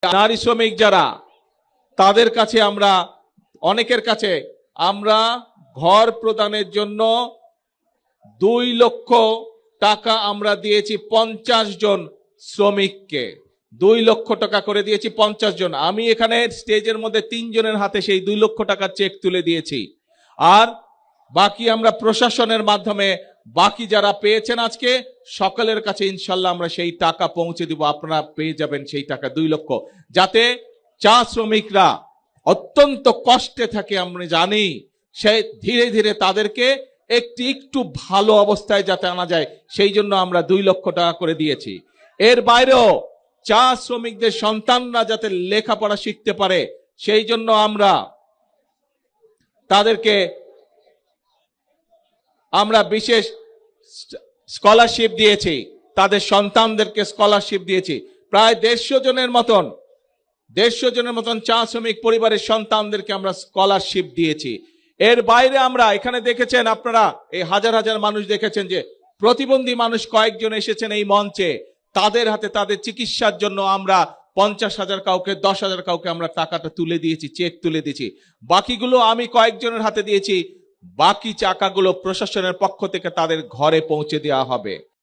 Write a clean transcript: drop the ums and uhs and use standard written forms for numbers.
নারী শ্রমিক যারা, তাদের কাছে আমরা অনেকের কাছে আমরা ঘর প্রদানের জন্য 2 লক্ষ টাকা আমরা দিয়েছি 50 জন শ্রমিককে। 2 লক্ষ টাকা করে দিয়েছি 50 জন। আমি এখানে স্টেজের মধ্যে 3 জনের হাতে সেই 2 লক্ষ টাকার চেক তুলে দিয়েছি। আর বাকি আমরা প্রশাসনের মাধ্যমে বাকি যারা পেয়েছেন আজকে সকলের কাছে ইনশাল্লাহ আমরা সেই টাকা পৌঁছে দিব। আপনারা পেয়ে যাবেন সেই টাকা 2 লক্ষ, যাতে চা শ্রমিকরা অত্যন্ত কষ্টে থাকে আমরা জানি, সে ধীরে ধীরে তাদেরকে একটু ভালো অবস্থায় যাতে আনা যায়, সেই জন্য আমরা 2 লক্ষ টাকা করে দিয়েছি। এর বাইরেও চা শ্রমিকদের সন্তানরা যাতে লেখাপড়া শিখতে পারে, সেই জন্য আমরা তাদেরকে বিশেষ স্কলারশিপ দিয়েছি, তাদের সন্তানদেরকে স্কলারশিপ দিয়েছি। প্রায় 150 জনের মতন চা শ্রমিক পরিবারের সন্তানদেরকে আমরা স্কলারশিপ দিয়েছি। এর বাইরে আমরা এখানে দেখেছেন, আপনারা এই হাজার হাজার মানুষ দেখেছেন যে প্রতিবন্ধী মানুষ কয়েকজন এসেছেন এই মঞ্চে, তাদের হাতে তাদের চিকিৎসার জন্য আমরা 50,000 কাউকে, 10,000 কাউকে আমরা টাকাটা তুলে দিয়েছি, চেক তুলে দিয়েছি। বাকিগুলো আমি কয়েকজনের হাতে দিয়েছি, বাকি টাকাগুলো প্রশাসনের পক্ষ থেকে তাদের ঘরে পৌঁছে দেওয়া হবে।